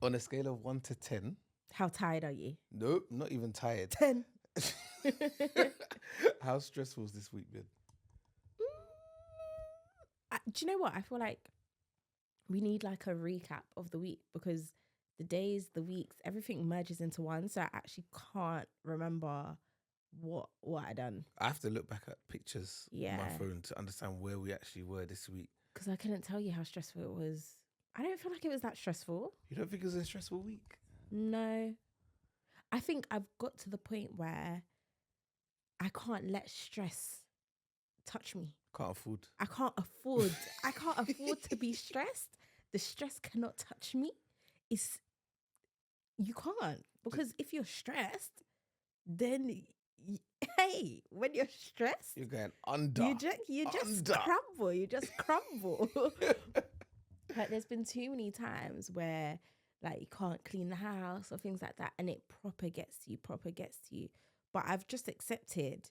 On a scale of 1 to 10. How tired are you? Nope, not even tired. 10. How stressful has this week been? Do you know what? I feel like we need like a recap of the week because the days, the weeks, everything merges into one. So I actually can't remember what I done. I have to look back at pictures on my Yeah. phone to understand where we actually were this week. Because I couldn't tell you how stressful it was. I don't feel like it was that stressful. You don't think it was a stressful week? No. I think I've got to the point where I can't let stress touch me. Can't afford. I can't afford to be stressed. The stress cannot touch me. You can't, because if you're stressed, then hey, when you're stressed, You're going under. You just crumble. You just crumble. Like there's been too many times where like you can't clean the house or things like that, and it proper gets to you. But I've just accepted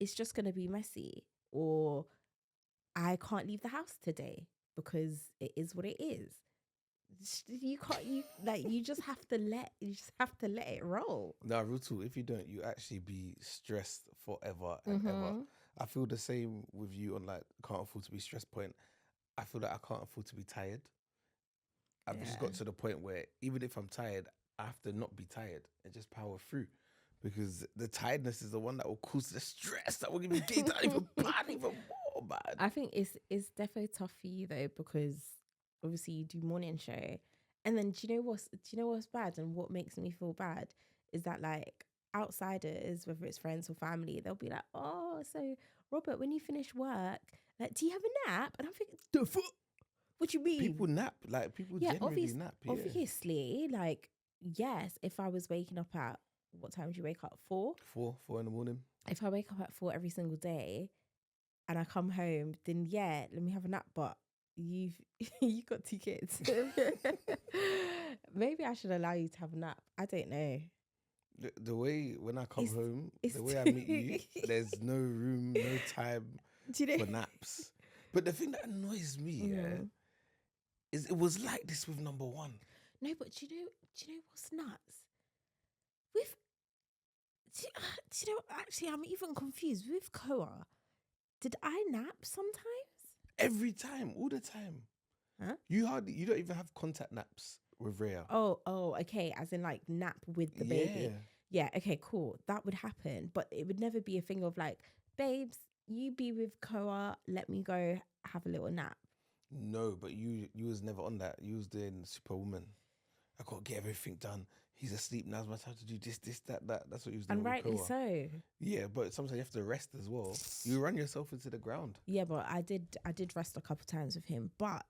it's just gonna be messy, or I can't leave the house today because it is what it is. You just have to let it roll. No, real talk. If you don't, you actually be stressed forever and ever. I feel the same with you on like can't afford to be stressed point. I feel like I can't afford to be tired. I've just got to the point where even if I'm tired, I have to not be tired and just power through. Because the tiredness is the one that will cause the stress that will give me get down even bad, even more bad. I think it's definitely tough for you though, because obviously you do morning show, and then do you know what's bad and what makes me feel bad is that like outsiders, whether it's friends or family, they'll be like, oh, so Robert, when you finish work, like, do you have a nap? And I'm thinking, the fuck? What do you mean? People nap, like people generally nap. Yeah. Obviously, like yes, if I was waking up at what time do you wake up? 4 in the morning. If I wake up at 4 every single day and I come home, then yeah, let me have a nap. But you got 2 kids. Maybe I should allow you to have a nap. I don't know. The way when I come home, the way I meet you, there's no room, no time for naps. But the thing that annoys me, is it was like this with number 1. No, but do you know what's nuts? Do you know, actually, I'm even confused. With Koa, did I nap sometimes? Every time, all the time. Huh? You don't even have contact naps with Rhea. Oh, okay. As in like nap with the baby. Yeah, okay, cool. That would happen. But it would never be a thing of like, babes, you be with Koa, let me go have a little nap. No, but you was never on that. You was doing Superwoman. I got to get everything done. He's asleep. Now's my time to do this, that. That's what he was doing. And rightly so. Yeah, but sometimes you have to rest as well. You run yourself into the ground. Yeah, but I did rest a couple times with him. But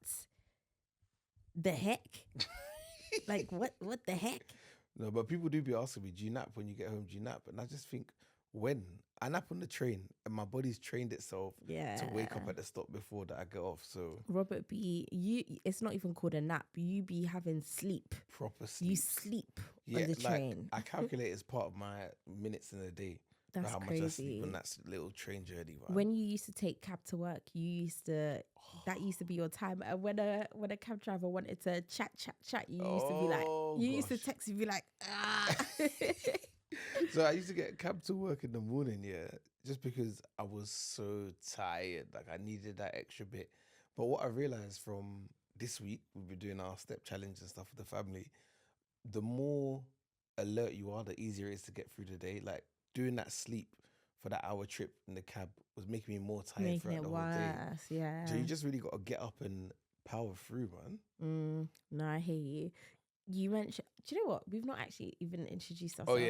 the heck? Like what the heck? No, but people do be asking me, do you nap when you get home? Do you nap? And I just think, when? I nap on the train and my body's trained itself to wake up at the stop before that I get off. So Robert it's not even called a nap. You be having sleep. Proper sleep. You sleep on the train. I calculate as part of my minutes in a day. That's how crazy. much I sleep on that little train journey. Man. When you used to take cab to work, that used to be your time. And when a cab driver wanted to chat, you used to be like, used to text and be like, ah. So I used to get a cab to work in the morning, just because I was so tired. Like I needed that extra bit. But what I realized from this week, we've been doing our step challenge and stuff with the family, the more alert you are, the easier it is to get through the day. Like doing that sleep for that hour trip in the cab was making me more tired throughout the whole day. Yeah. So you just really got to get up and power through, man. No, I hear you. You mentioned, do you know what? We've not actually even introduced ourselves. Oh,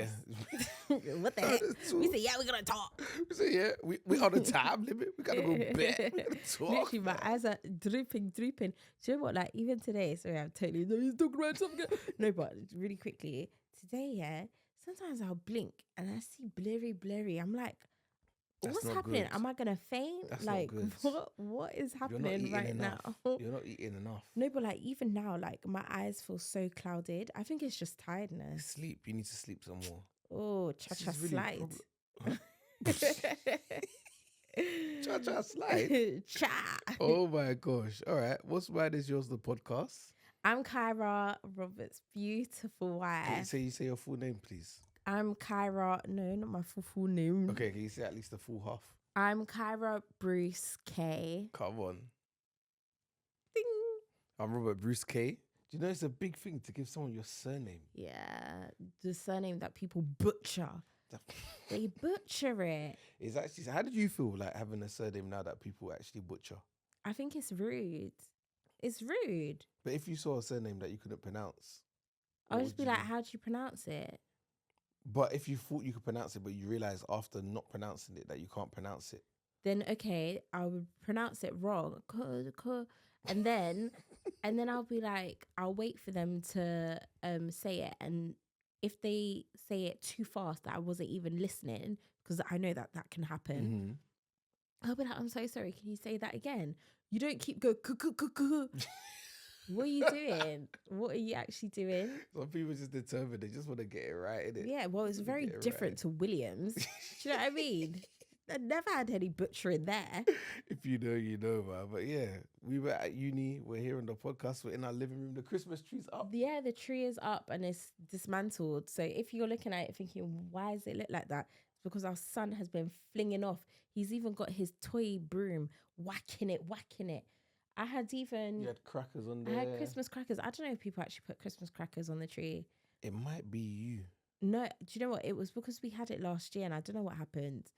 yeah. What the heck? We said, yeah, we're going to talk. We said, yeah, we're on a time limit. We got to go bed. We're going to talk. Literally, my eyes are drooping. Do you know what? Like, even today, sorry, I'm totally, he's talking about something. No, but really quickly, today, sometimes I'll blink and I see blurry. I'm like, what's happening? Good. Am I gonna faint? That's like not what is happening right now? You're not eating enough. No, but like even now, like my eyes feel so clouded. I think it's just tiredness. Sleep. You need to sleep some more. Oh, cha-cha slide. Cha-cha slide? Cha. Oh my gosh. All right. What's mine is yours, the podcast? I'm Kyra, Robert's beautiful wife. Can you say your full name, please? I'm Kyra. No, not my full name. Okay, can you say at least the full half? I'm Kyra Bruce K. Come on. Ding. I'm Robert Bruce K. Do you know it's a big thing to give someone your surname? Yeah, the surname that people butcher. They butcher it. It's actually. How did you feel like having a surname now that people actually butcher? I think it's rude. It's rude. But if you saw a surname that you couldn't pronounce, I'll what just would be you like, do? how do you pronounce it? But if you thought you could pronounce it, but you realize after not pronouncing it that you can't pronounce it, Then okay, I would pronounce it wrong. And then I'll be like, I'll wait for them to say it. And if they say it too fast that I wasn't even listening, because I know that can happen, I'll be like, I'm so sorry. Can you say that again? You don't keep go. What are you doing? What are you actually doing? some people just determined they just want to get it right, innit? Yeah, well, it's Just wanna very get it different right. to Williams. Do you know what I mean? I never had any butchering there. If you know, you know, man. But yeah, we were at uni. We're here on the podcast. We're in our living room. The Christmas tree's up. Yeah, the tree is up and it's dismantled. So if you're looking at it thinking, why does it look like that? It's because our son has been flinging off. He's even got his toy broom, whacking it. I had even, You had crackers on I there. had Christmas crackers. I don't know if people actually put Christmas crackers on the tree. It might be you. No, do you know what? It was because we had it last year and I don't know what happened.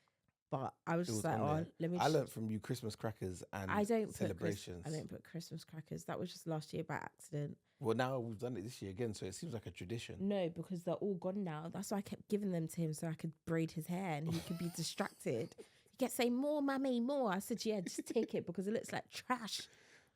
But I was It just was like, on oh, there. let me I just, learned from you Christmas crackers and I don't celebrations. I don't put Christmas crackers. That was just last year by accident. Well, now we've done it this year again, so it seems like a tradition. No, because they're all gone now. That's why I kept giving them to him so I could braid his hair and he could be distracted. He kept saying, more, mummy, more. I said, yeah, just take it because it looks like trash.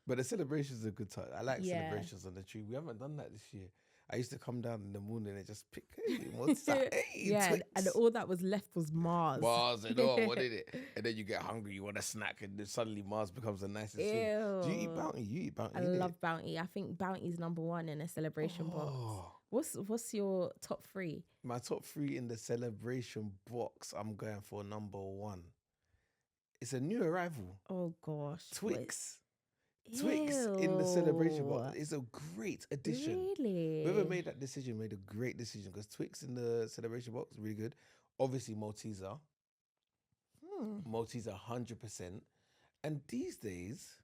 But the celebrations are a good time. I like Yeah. celebrations on the tree. We haven't done that this year. I used to come down in the morning and just pick, hey, what's that? Hey, Yeah, and Twix. all that was left was Mars. Mars and all, what is it? And then you get hungry, you want a snack, and then suddenly Mars becomes the nicest thing. Do you eat Ew. Bounty? You eat Bounty. I innit? love Bounty. I think Bounty's number one in a celebration box. Oh, What's your top three? my top three in the celebration box, I'm going for number one. It's a new arrival. Oh gosh. Twix. Twix in the celebration box is a great addition. Really? Whoever made that decision made a great decision because Twix in the celebration box is really good. Obviously, Malteser. Malteser 100%. And these days,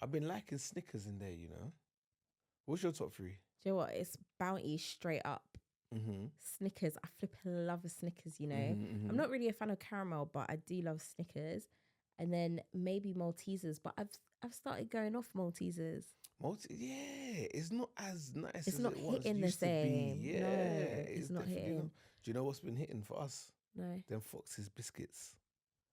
I've been liking Snickers in there, you know. What's your top three? Do you know what? It's Bounty straight up. Mm-hmm. Snickers. I flipping love a Snickers, you know. I'm not really a fan of caramel, but I do love Snickers. And then maybe Maltesers, but I've started going off Maltesers. Yeah, it's not as nice It's as not it once hitting the used to be. same. Yeah, No, it's not definitely hitting. not. Do you know what's been hitting for us? No. Them Fox's biscuits.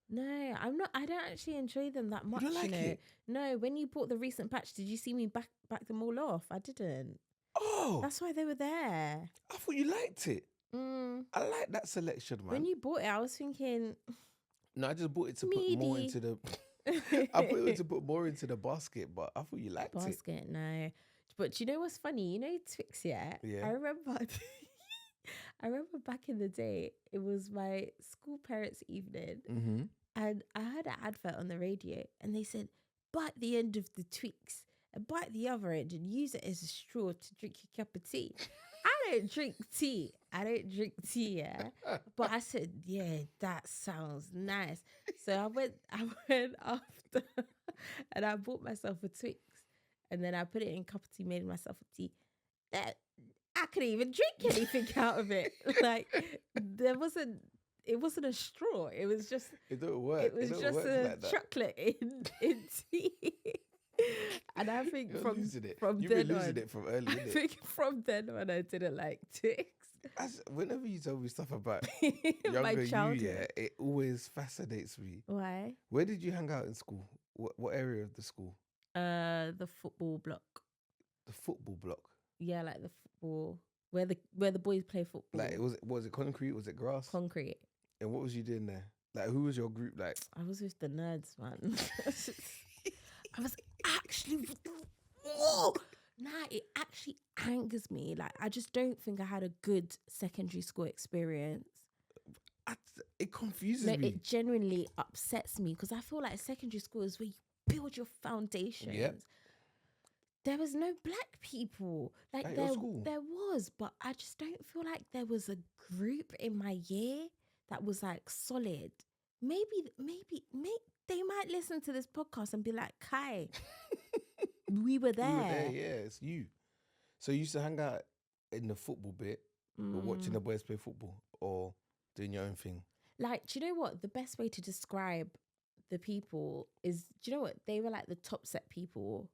No, I'm not. I don't actually enjoy them that much. don't like you know? it? No, when you bought the recent batch, did you see me back them all off? I didn't. Oh, That's why they were there. I thought you liked it. Mm. I like that selection, man. When you bought it, I was thinking, No, I just bought it to put more Meaty. into the. I put it to put more into the basket, but I thought you liked it. basket. No, but do you know what's funny? You know Twix, yeah. Yeah. I remember. I remember back in the day, it was my school parents' evening, Mm-hmm. and I heard an advert on the radio, and they said, "Bite the end of the Twix and bite the other end, and use it as a straw to drink your cup of tea." I don't drink tea. Yeah. But I said, yeah, that sounds nice. So I went after and I bought myself a Twix. And then I put it in a cup of tea, made myself a tea. That I couldn't even drink anything out of it. Like it wasn't a straw. It was just It don't work. it was don't just work a like that. chocolate in tea. And I think You're from losing it. from You've then been losing on, it from early, I innit? think from then on I didn't like Twix. Whenever you tell me stuff about My younger you, childhood. yeah, it always fascinates me. Why? Where did you hang out in school? What area of the school? The football block. The football block. Yeah, like the football where the boys play football. Like, was it concrete? Was it grass? Concrete. And what was you doing there? Like, who was your group? Like, I was with the nerds, man. I was actually. Oh, nah, it actually angers me. Like, I just don't think I had a good secondary school experience. it confuses No, me. it genuinely upsets me because I feel like secondary school is where you build your foundations. Yep. there was no black people. Like At your school? there was, but I just don't feel like there was a group in my year that was like solid. Maybe they might listen to this podcast and be like, Kai, we were You were there, there. yeah, it's you. So you used to hang out in the football bit, watching the boys play football or doing your own thing. Like, do you know what? The best way to describe the people is, do you know what? They were like the top set people.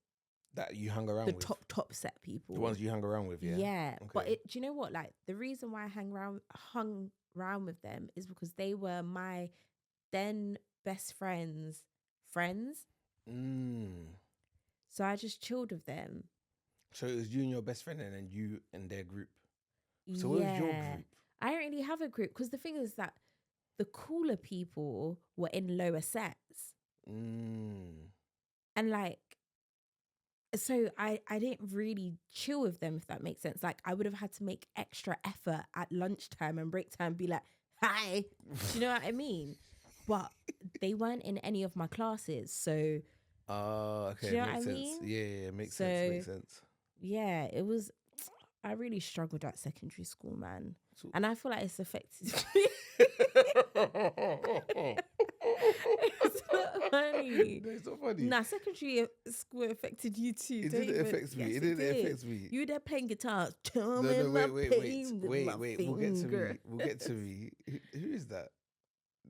That you hung around The with? top set people. The ones you hung around with, yeah? Yeah. Okay. But do you know what? Like, the reason why I hung around with them is because they were my then best friends. So I just chilled with them. So it was you and your best friend and then you and their group. So what was your group? I don't really have a group because the thing is that the cooler people were in lower sets. And like, so I didn't really chill with them, if that makes sense. Like, I would have had to make extra effort at lunchtime and break time, be like, hi. Do you know what I mean? But they weren't in any of my classes. So, okay. do you know makes what I sense. mean? Yeah, makes sense. Yeah, it was, I really struggled at secondary school, man. And I feel like it's affected me. It's not funny. No, it's not funny. Nah, secondary school affected you too. It didn't affect me. Yes, It didn't affect me. You were there playing guitar. No, wait. We'll get to me. Who is that?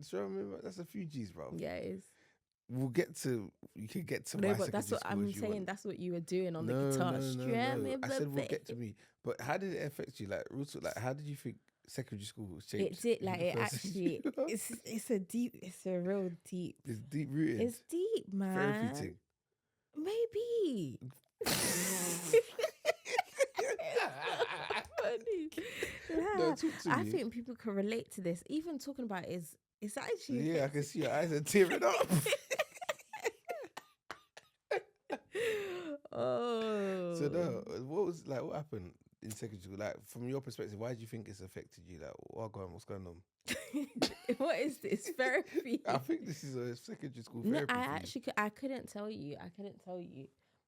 So I remember that's a few G's, bro. Yeah, it is. You can get to No, my but that's what I'm saying. Want. That's what you were doing on the guitar. No. I said we'll get to me. But how did it affect you? Like, how did you think secondary school was changed? It did. Like, it actually, it's a real deep. It's deep rooted. It's deep, man. Therapy thing. Maybe. Funny. Yeah. No, talk to I me. think people can relate to this. Even talking about it is it's actually Yeah, I can see your eyes are tearing up. Oh. So what happened in secondary school? Like, from your perspective, why do you think it's affected you? Like, what's going on? What is this therapy? I think this is a secondary school therapy. No, I couldn't tell you.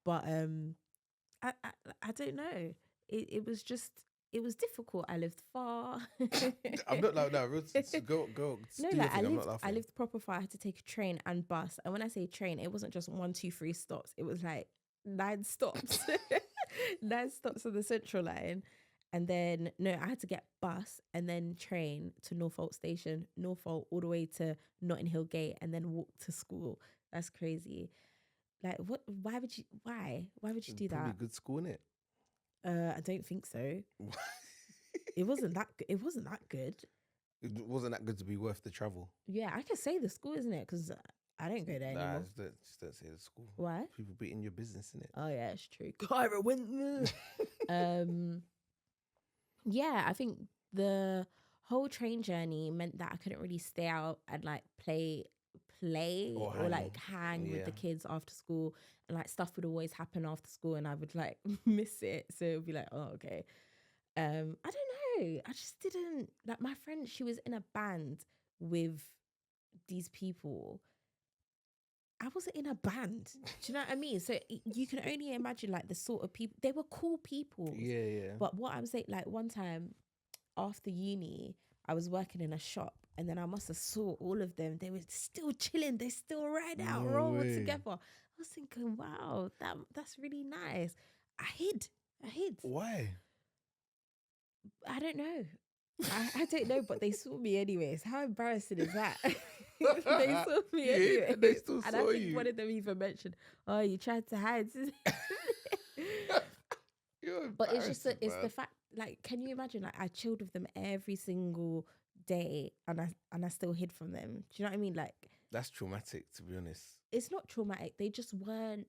But I don't know. It was difficult. I lived far. I'm not like that. Go. No, do your like thing, I'm not laughing. I lived proper far. I had to take a train and bus. And when I say train, it wasn't just 1, 2, 3 stops. It was like 9 stops. 9 stops on the Central Line. And then, no, I had to get bus and then train to Norfolk Station, Norfolk all the way to Notting Hill Gate, and then walk to school. That's crazy. Like, what? Why would you do Probably that? a good school, innit? I don't think so. It wasn't that good. It wasn't that good. It wasn't that good to be worth the travel. Yeah, I can say the school, isn't it? Because I don't go there anymore. Just don't say the school. Why? People be in your business, innit? Oh yeah, it's true. Kyra went. Yeah, I think the whole train journey meant that I couldn't really stay out and like play or like hang with the kids after school, and like stuff would always happen after school and I would like miss it. So it would be like, oh, okay. I don't know. I just didn't like my friend. She was in a band with these people. I wasn't in a band. Do you know what I mean? So you can only imagine like the sort of people. They were cool people. Yeah. But what I'm saying, like one time after uni, I was working in a shop and then I must have saw all of them. They were still chilling. They still ride out, roll together. I was thinking, wow, that's really nice. I hid. Why? I don't know. I don't know, but they saw me anyways. How embarrassing is that? They saw me anyway. They still and saw I think you. one of them even mentioned, oh, you tried to hide. But it's just it's the fact, like, can you imagine, like, I chilled with them every single day and I still hid from them. Do you know what I mean? Like, that's traumatic, to be honest. It's not traumatic. They just weren't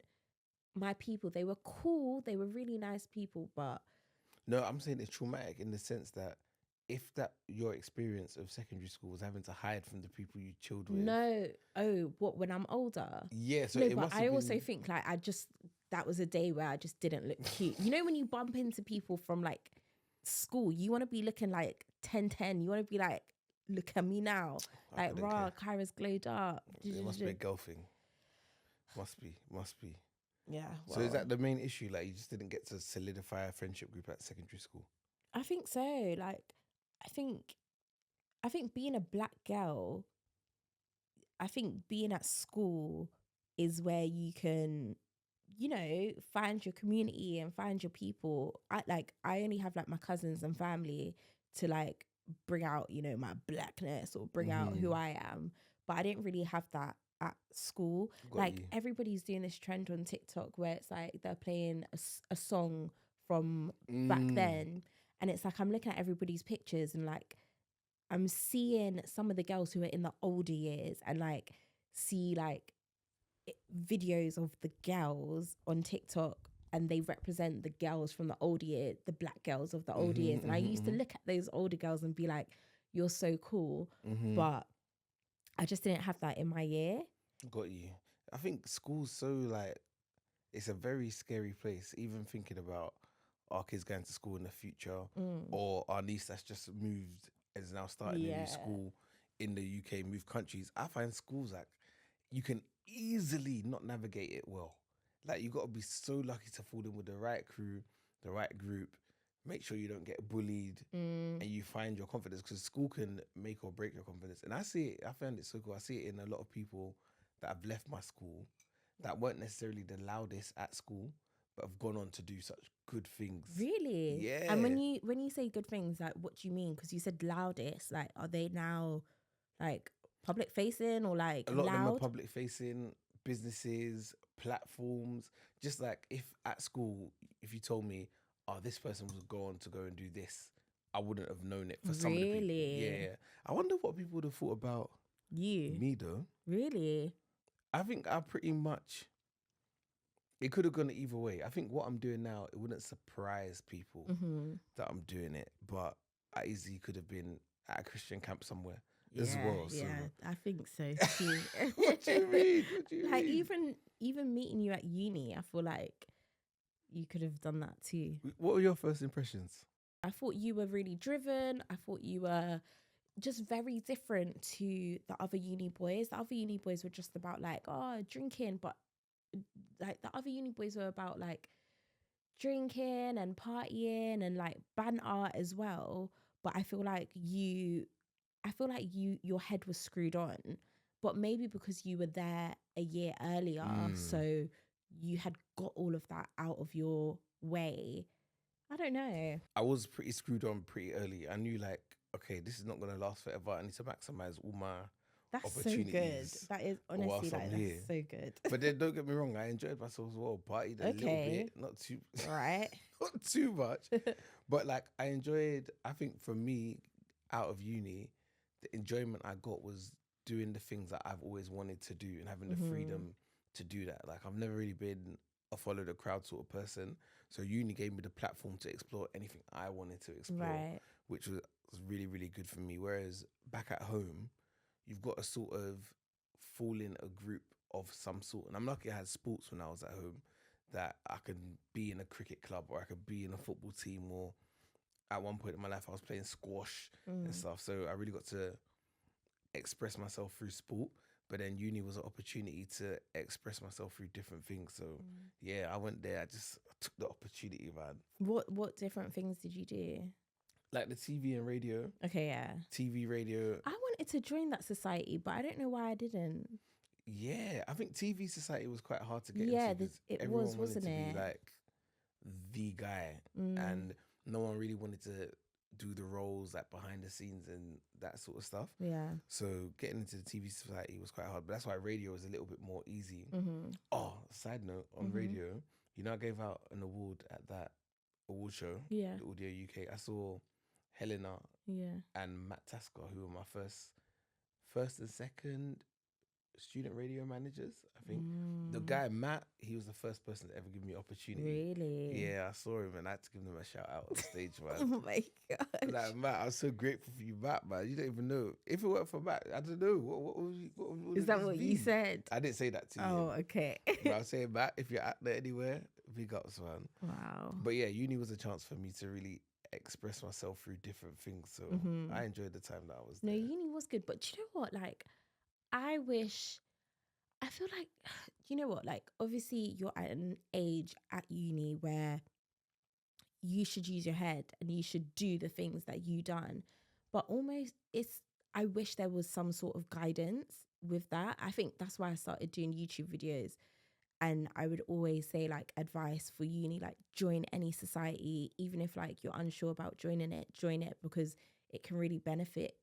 my people. They were cool. They were really nice people, but... No, I'm saying it's traumatic in the sense that if that your experience of secondary school was having to hide from the people you chilled with. No. Oh, what, when I'm older? Yeah, so no, it but must I have also been... think like that was a day where I just didn't look cute. You know, when you bump into people from like school, you want to be looking like 10. You want to be like, look at me now. Like, rah, Kyra's glowed up. It must be a girl thing. Must be. Yeah. So is Well, that the main issue? Like you just didn't get to solidify a friendship group at secondary school? I think so. Like, I think, I think being a black girl, I think being at school is where you can, find your community and find your people. I only have like my cousins and family to like bring out, my blackness or bring out Mm-hmm. who I am. But I didn't really have that at school. Got Like you. everybody's doing this trend on TikTok where it's like they're playing a song from back Mm. then. And it's like I'm looking at everybody's pictures and like I'm seeing some of the girls who are in the older years and like see like videos of the girls on TikTok and they represent the girls from the older year, the black girls of the older Mm-hmm, years. And I mm-hmm, used to mm-hmm. look at those older girls and be like, you're so cool. Mm-hmm. But I just didn't have that in my year. Got you. I think school's so like it's a very scary place. Even thinking about our kids going to school in the future, Mm. or our niece that's just moved and is now starting a new Yeah. school in the UK, moved countries. I find schools like you can easily not navigate it well. Like you got to be so lucky to fall in with the right crew, the right group. Make sure you don't get bullied, Mm. and you find your confidence because school can make or break your confidence. And I see it. I found it so cool. I see it in a lot of people that have left my school that weren't necessarily the loudest at school, but have gone on to do such good things. Really? Yeah. And when you say good things, like what do you mean? Because you said loudest. Like, are they now like public facing or like A lot of them are loud? public facing, businesses, platforms. Just like if at school, if you told me, oh, this person was going to go and do this, I wouldn't have known it for some of the people. Really? Yeah. I wonder what people would have thought about You? me though. Really? I think I pretty much, it could have gone either way. I think what I'm doing now, it wouldn't surprise people Mm-hmm. that I'm doing it, but I easily could have been at a Christian camp somewhere as Yeah, well. So, yeah, I think so too. what do you mean? What do you Like mean? even meeting you at uni, I feel like you could have done that too. What were your first impressions? I thought you were really driven. I thought you were just very different to the other uni boys. The other uni boys were just about like, oh, drinking, but like the other uni boys were about like drinking and partying and like band art as well. But I feel like your head was screwed on, but maybe because you were there a year earlier, Mm. so you had got all of that out of your way. I don't know. I was pretty screwed on pretty early. I knew like, okay, this is not gonna last forever. I need to maximize all my That's so good. opportunities That is honestly whilst I'm like here. that's so good. But then don't get me wrong, I enjoyed myself as well. Partied a little Okay. bit, not too Right. not too much. But like I enjoyed, I think for me, out of uni, the enjoyment I got was doing the things that I've always wanted to do and having the Mhm. freedom to do that. Like I've never really been a follow the crowd sort of person. So uni gave me the platform to explore anything I wanted to explore, Right. which was really, really good for me. Whereas back at home, you've got to sort of fall in a group of some sort. And I'm lucky I had sports when I was at home that I could be in a cricket club or I could be in a football team, or at one point in my life I was playing squash and Mm. stuff. So I really got to express myself through sport. But then uni was an opportunity to express myself through different things. So yeah, I went there. I just took the opportunity, man. What different things did you do? Like the TV and radio, Okay, yeah. TV, radio. I wanted to join that society, but I don't know why I didn't. Yeah, I think TV society was quite hard to get Yeah, into because it everyone was, wanted wasn't to it? be like the guy, Mm. and no one really wanted to do the roles like behind the scenes and that sort of stuff. Yeah. So getting into the TV society was quite hard, but that's why radio was a little bit more easy. Mm-hmm. Oh, side note on Mhm. radio, I gave out an award at that award show, Yeah. the Audio UK. I saw Helena Yeah. and Matt Tasker, who were my first and second student radio managers, I think. The guy Matt, he was the first person to ever give me opportunity. Really? Yeah, I saw him and I had to give him a shout out on stage, Oh man. my god. Like Matt, I'm so grateful for you, Matt, man. You don't even know. If it weren't for Matt, I don't know. What would Is that this what be? you said? I didn't say that to you. Oh, okay. But I was saying, Matt, if you're out there anywhere, big ups, man. Wow. But yeah, uni was a chance for me to really express myself through different things. So Mhm. I enjoyed the time that I was No, there. uni was good, but do you know what? Like, I wish I feel like, you know what, like obviously you're at an age at uni where you should use your head and you should do the things that you done. But almost I wish there was some sort of guidance with that. I think that's why I started doing YouTube videos. And I would always say like advice for uni, like join any society, even if like you're unsure about joining it, join it because it can really benefit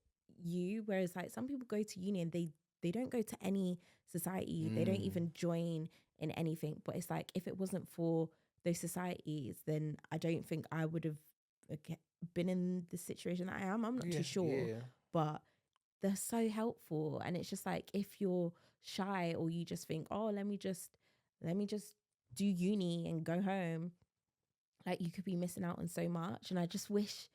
you. Whereas like some people go to uni and they don't go to any society, they don't even join in anything. But it's like if it wasn't for those societies, then I don't think I would have been in the situation that I am. I'm not too sure, but they're so helpful. And it's just like if you're shy or you just think, oh, let me just do uni and go home, like you could be missing out on so much. And I wish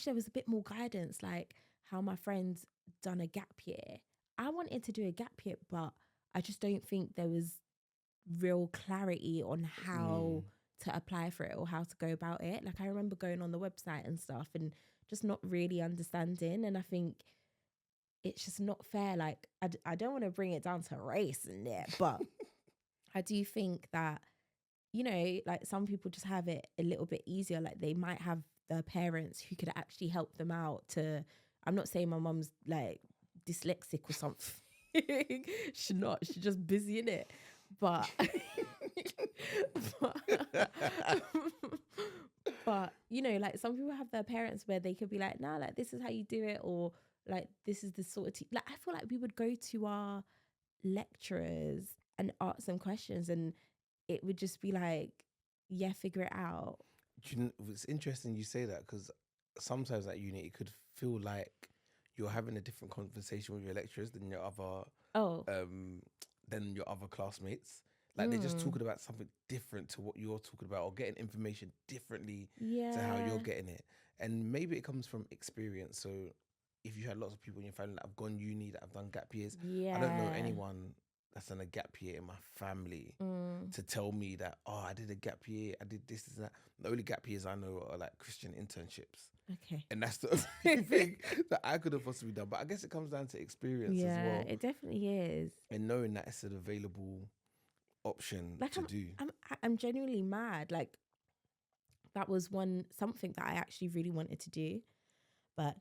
there was a bit more guidance, like how my friends done a gap year. I wanted to do a gap year, but I just don't think there was real clarity on how to apply for it or how to go about it. Like I remember going on the website and stuff and just not really understanding. And I think it's just not fair. Like I don't want to bring it down to race in there, but I do think that, you know, like some people just have it a little bit easier. Like they might have their parents who could actually help them out to, I'm not saying my mum's like dyslexic or something. She's not, she's just busy in it. But, but, you know, like some people have their parents where they could be like, nah, like this is how you do it. Or like, this is the sort of, like, I feel like we would go to our lecturers and ask them questions and it would just be like, yeah, figure it out. Do you know, it's interesting you say that because sometimes at uni it could feel like you're having a different conversation with your lecturers than your other classmates. Like they're just talking about something different to what you're talking about or getting information differently to how you're getting it. And maybe it comes from experience. So if you had lots of people in your family that have gone uni, that have done gap years, I don't know anyone that's done a gap year in my family to tell me that, oh, I did a gap year, I did this and that. The only gap years I know are like Christian internships. Okay. And that's the only thing that I could have possibly done. But I guess it comes down to experience as well. Yeah, it definitely is. And knowing that it's an available option like to do. I'm genuinely mad. Like that was something that I actually really wanted to do. But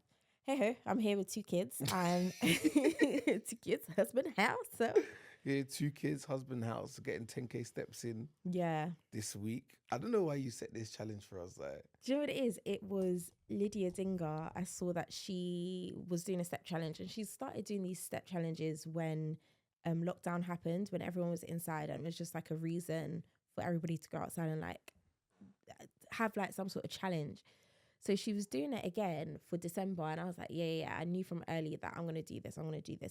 hey ho, I'm here with 2 kids and 2 kids, husband, house. So Yeah, 2 kids, husband, house, getting 10K steps in. Yeah. This week. I don't know why you set this challenge for us. Like, do you know what it is? It was Lydia Dinger. I saw that she was doing a step challenge and she started doing these step challenges when lockdown happened, when everyone was inside and it was just like a reason for everybody to go outside and like have like some sort of challenge. So she was doing it again for December and I was like, yeah. I knew from early that I'm going to do this.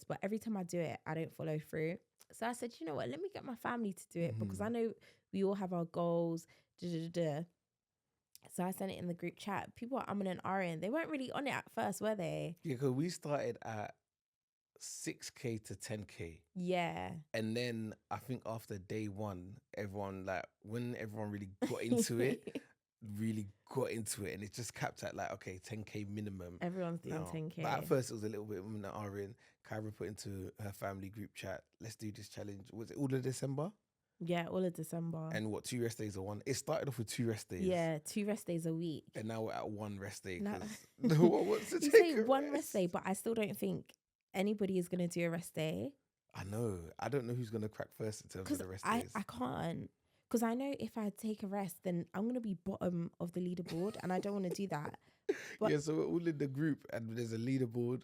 But every time I do it, I don't follow through. So I said, you know what, let me get my family to do it because I know we all have our goals. So I sent it in the group chat. People are umming and ahhing. They weren't really on it at first, were they? Yeah, because we started at 6K to 10K. Yeah. And then I think after day 1, when everyone really got into it, and it just capped at like, okay, 10K minimum. Everyone's doing 10K. But at first it was a little bit of an RN. Kyra put into her family group chat, let's do this challenge. Was it all of December? Yeah, all of December. And what, 2 rest days or 1? It started off with 2 rest days. Yeah, 2 rest days a week. And now we're at 1 rest day. No. What's the You say 1 rest day, but I still don't think anybody is going to do a rest day. I know. I don't know who's going to crack first in terms of the rest days. I can't. Because I know if I take a rest, then I'm going to be bottom of the leaderboard and I don't want to do that. But yeah, so we're all in the group and there's a leaderboard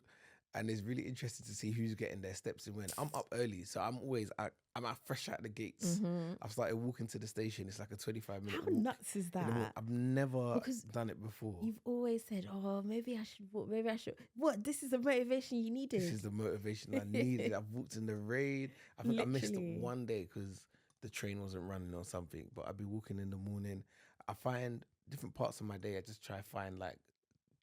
and it's really interesting to see who's getting their steps in when. I'm up early, so I'm out fresh out the gates. I've started walking to the station. It's like a 25-minute how walk. nuts is that? I've never done it before. You've always said, oh, maybe I should walk, maybe I should. What? This is the motivation you needed? This is the motivation I needed. I've walked in the rain. I think I missed one day because the train wasn't running or something, but I'd be walking in the morning. I find different parts of my day, I just try to find like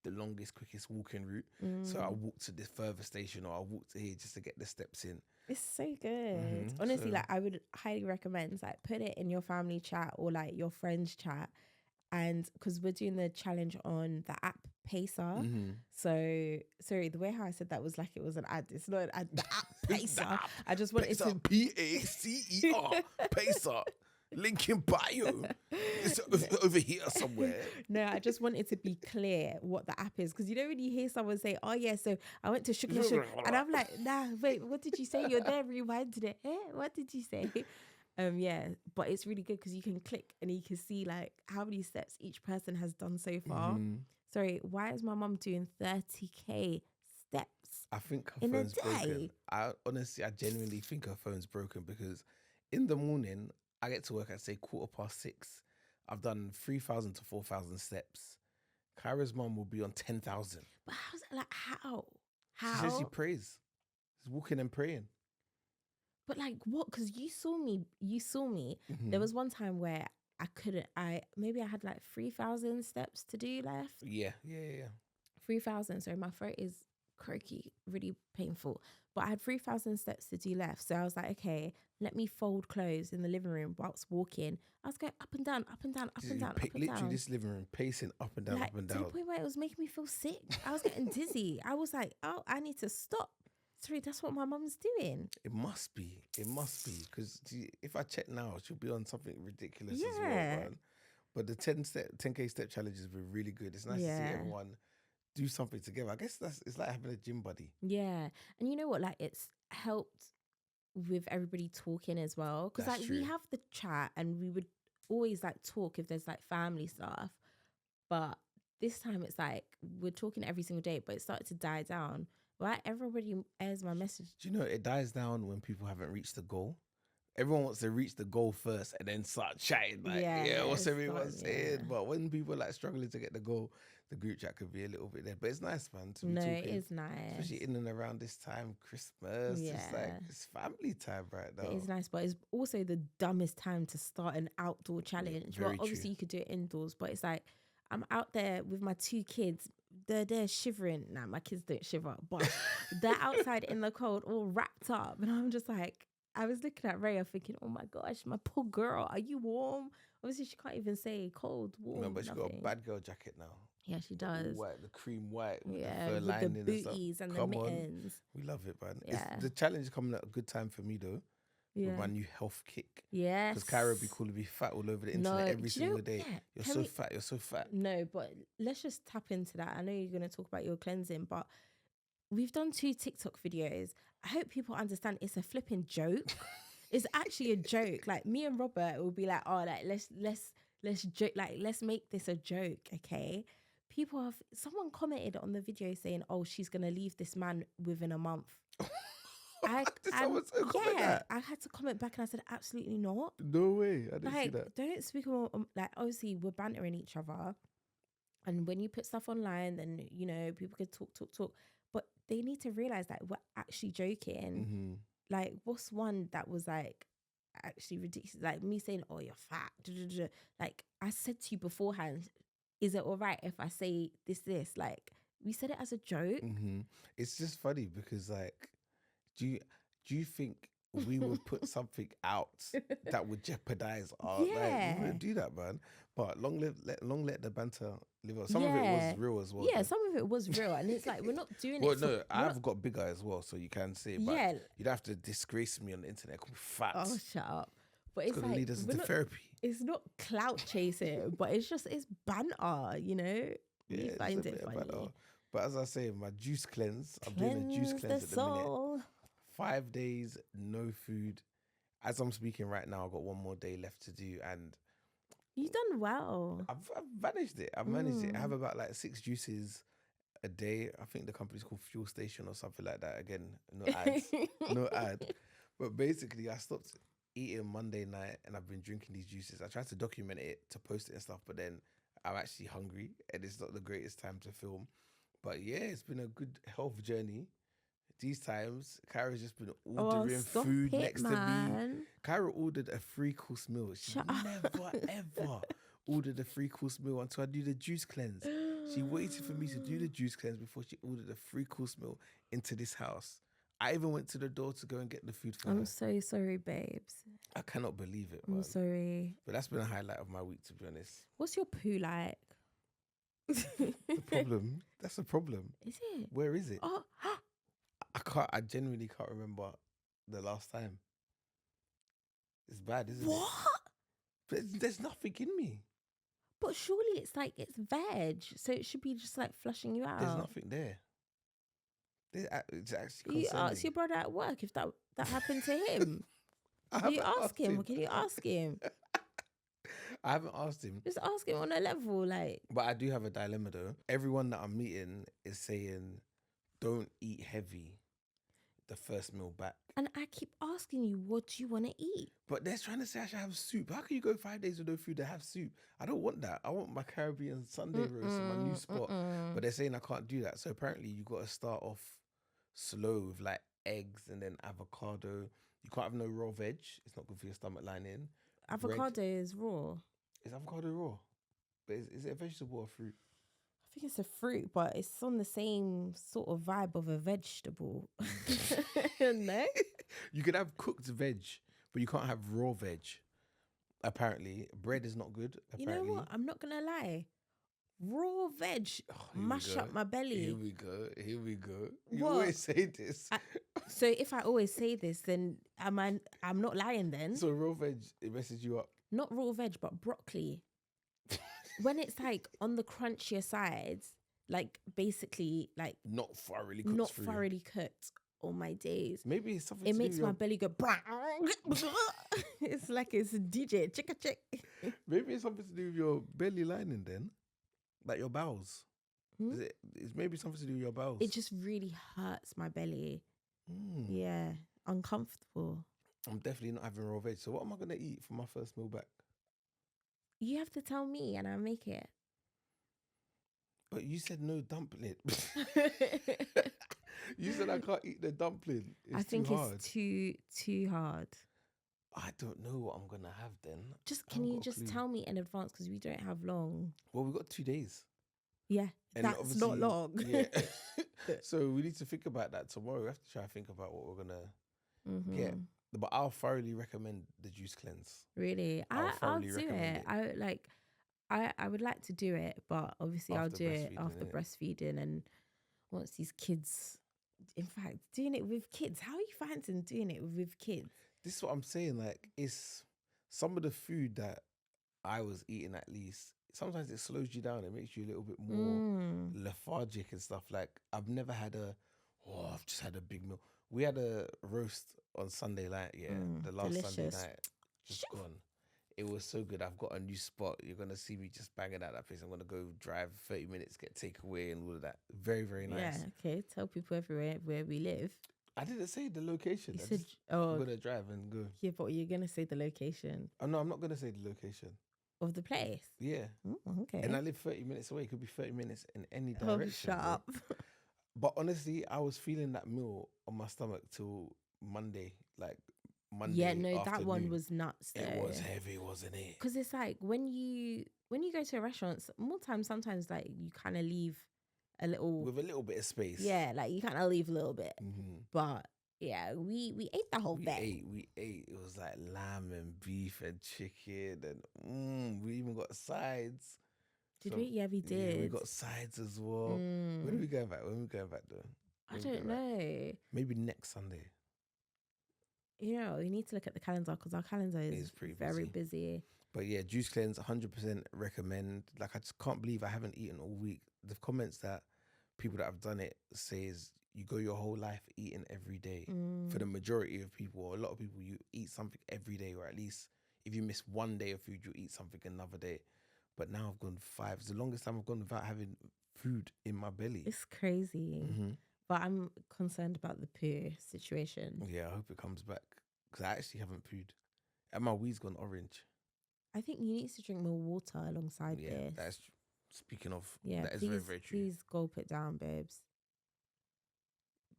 the longest, quickest walking route. So I walk to this further station or I walk to here just to get the steps in. It's so good. Honestly, like I would highly recommend like put it in your family chat or like your friends chat. And because we're doing the challenge on the app Pacer. So sorry, the way how I said that was like it was an ad. It's not an ad. The app Pacer. I just wanted Pacer, to Pacer, Pacer. Link in bio. It's over here somewhere. No, I just wanted to be clear what the app is, because you know when you hear someone say, "Oh yeah, so I went to Sugar," and I'm like, "Nah, wait, what did you say? You're there, rewinded it. What did you say?" Yeah, but it's really good because you can click and you can see like how many steps each person has done so far. Sorry, why is my mum doing 30k steps I think her in a phone's broken. day? I genuinely think her phone's broken because in the morning I get to work at say 6:15. I've done 3,000 to 4,000 steps. Kyra's mum will be on 10,000. But how's that, like how? She says she How? prays. She's walking and praying. But like what? Because you saw me. You saw me. Mhm. There was one time where I couldn't. Maybe I had like 3,000 steps to do left. Yeah. 3,000. Sorry, my throat is croaky, really painful. But I had 3,000 steps to do left. So I was like, okay, let me fold clothes in the living room whilst walking. I was going up and down, up and down, up and down, up and Literally, down. this living room pacing up and down, Like, up and to down. the point where it was making me feel sick. I was getting dizzy. I was like, oh, I need to stop. Sorry, that's what my mum's doing. It must be. Because if I check now, she'll be on something ridiculous as well, Yeah. man. But the 10K step challenge has been really good. It's nice to see everyone do something together. I guess it's like having a gym buddy. Yeah. And you know what? Like, it's helped with everybody talking as well. Because like we have the chat and we would always like talk if there's like family stuff. But this time it's like we're talking every single day, but it started to die down. Right? Everybody airs my message. Do you know it dies down when people haven't reached the goal? Everyone wants to reach the goal first and then start chatting. Like, what's everyone saying? But when people are like struggling to get the goal, the group chat could be a little bit there. But it's nice, man, to be talking. It is nice. Especially in and around this time, Christmas. Yeah. It's like, it's family time right now. It is nice, but it's also the dumbest time to start an outdoor challenge. Well, obviously you could do it indoors, but it's like, I'm out there with my 2 kids. They're shivering. Nah, my kids don't shiver, but they're outside in the cold, all wrapped up. And I'm just like, I was looking at Rhea thinking, oh my gosh, my poor girl, are you warm? Obviously, she can't even say cold, warm. No, but she got a bad girl jacket now. Yeah, she does. White, the cream white, with the fur with lining the booties and the mittens. We love it, man. Yeah. The challenge is coming at a good time for me though. Yeah. With my new health kick. Yes. Because Kyra would be cool to be fat all over the internet every single day. Yeah. You're so fat. No, but let's just tap into that. I know you're going to talk about your cleansing, but we've done 2 TikTok videos. I hope people understand it's a flipping joke. It's actually a joke. Like me and Robert will be like, oh, like let's joke, like let's make this a joke, okay? Someone commented on the video saying, oh, she's gonna leave this man within a month. I had to comment back and I said, absolutely not. No way. I didn't see that. Don't speak on, like, obviously we're bantering each other. And when you put stuff online, then, you know, people could talk. But they need to realize that we're actually joking. Mm-hmm. Like, what's one that was like actually ridiculous? Like me saying, oh, you're fat. Like I said to you beforehand, is it all right if I say this? Like we said it as a joke. Mm-hmm. It's just funny because like, do you think we would put something out that would jeopardize our like we wouldn't do that, man. But long let the banter live on. Some of it was real as well. Yeah, some of it was real. And it's like we're not doing it. Well, no, I've got bigger as well, so you can say, but you'd have to disgrace me on the internet, call me fat. Oh, shut up. But it's gonna like lead us into therapy. It's not clout chasing, but it's banter, you know? We find it funny. Banter. But as I say, my juice cleanse, I'm doing a juice cleanse at the minute. 5 days, no food. As I'm speaking right now, I've got 1 more day left to do, and you've done well. I've managed it. I've managed it. I have about like 6 juices a day. I think the company's called Fuel Station or something like that. Again, no ads, no ad. But basically, I stopped eating Monday night, and I've been drinking these juices. I tried to document it to post it and stuff, but then I'm actually hungry, and it's not the greatest time to film. But yeah, it's been a good health journey. These times, Kyra's just been ordering food next to me. Kyra ordered a 3-course meal. She never, ever ordered a 3-course meal until I do the juice cleanse. She waited for me to do the juice cleanse before she ordered a 3-course meal into this house. I even went to the door to go and get the food for her. I'm so sorry, babes. I cannot believe it, man. I'm sorry. But that's been a highlight of my week, to be honest. What's your poo like? The problem? That's a problem. Is it? Where is it? Oh, I I genuinely can't remember the last time. It's bad, isn't it? What? There's nothing in me. But surely it's like it's veg, so it should be just like flushing you out. There's nothing there. It's actually You concerning. ask your brother at work if that happened to him. I Can you haven't ask asked him? Can you ask him? I haven't asked him. Just ask him on a level, like. But I do have a dilemma though. Everyone that I'm meeting is saying, don't eat heavy the first meal back. And I keep asking you, what do you want to eat? But they're trying to say I should have soup. How can you go 5 days with no food and have soup? I don't want that. I want my Caribbean Sunday roast in my new spot. But they're saying I can't do that. So apparently you got to start off slow with like eggs and then avocado. You can't have no raw veg. It's not good for your stomach lining. Avocado is raw. Is avocado raw? But is it a vegetable or a fruit? I think it's a fruit, but it's on the same sort of vibe of a vegetable. No? You can have cooked veg, but you can't have raw veg. Apparently, bread is not good. Apparently. You know what? I'm not going to lie. Raw veg mash up my belly. Here we go. You What? always say this. So if I always say this, then I'm not lying then. So raw veg, it messes you up. Not raw veg, but broccoli. When it's like on the crunchier sides, like basically like not thoroughly cooked all my days. Maybe it's something it to makes do my with belly go it's like it's a DJ chicka chick. Maybe it's something to do with your belly lining then, like your bowels. It's maybe something to do with your bowels. It just really hurts my belly. Yeah, uncomfortable. I'm definitely not having raw veg. So what am I gonna eat for my first meal back? You have to tell me and I'll make it. But you said no dumpling. You said I can't eat the dumpling. I think it's too hard. I don't know what I'm gonna have then. Can you just tell me in advance because we don't have long? Well, we've got 2 days. Yeah, and that's not long. Yeah. So we need to think about that tomorrow. We have to try to think about what we're gonna get. But I'll thoroughly recommend the juice cleanse. Really? I'll do it. I would like to do it, but obviously I'll do it after breastfeeding and once these kids. In fact, doing it with kids. How are you finding doing it with kids? This is what I'm saying. Like, it's some of the food that I was eating at least. Sometimes it slows you down. It makes you a little bit more lethargic and stuff. Like, I've never had I've just had a big meal. We had a roast on Sunday night, the last delicious. Sunday night. Just gone. It was so good. I've got a new spot. You're going to see me just banging out that place. I'm going to go drive 30 minutes, get takeaway and all of that. Very, very nice. Yeah, okay. Tell people everywhere where we live. I didn't say the location. I'm going to drive and go. Yeah, but you're going to say the location. Oh, no, I'm not going to say the location. Of the place? Yeah. Okay. And I live 30 minutes away. It could be 30 minutes in any direction. Oh, shut up. But honestly, I was feeling that meal on my stomach till Monday. Like, Monday afternoon. That one was nuts though. It was heavy, wasn't it? Because it's like when you go to a restaurant, sometimes like you kind of leave a little with a little bit of space. Yeah, like you kind of leave a little bit. But yeah, we ate the whole thing. We ate. It was like lamb and beef and chicken and we even got sides. Did we? Yeah, we did. Yeah, we got sides as well. When are we going back? Though? I don't know. Maybe next Sunday. You know, you need to look at the calendar because our calendar is very busy. But yeah, juice cleanse, 100% recommend. Like, I just can't believe I haven't eaten all week. The comments that people that have done it says you go your whole life eating every day. For the majority of people, or a lot of people, you eat something every day, or at least if you miss one day of food, you eat something another day. But now I've gone 5. It's the longest time I've gone without having food in my belly. It's crazy. But I'm concerned about the poo situation. Yeah, I hope it comes back. Because I actually haven't pooed. And my wee's gone orange. I think you need to drink more water alongside this. Yeah, that's speaking of, that is very, very true. Please gulp it down, babes.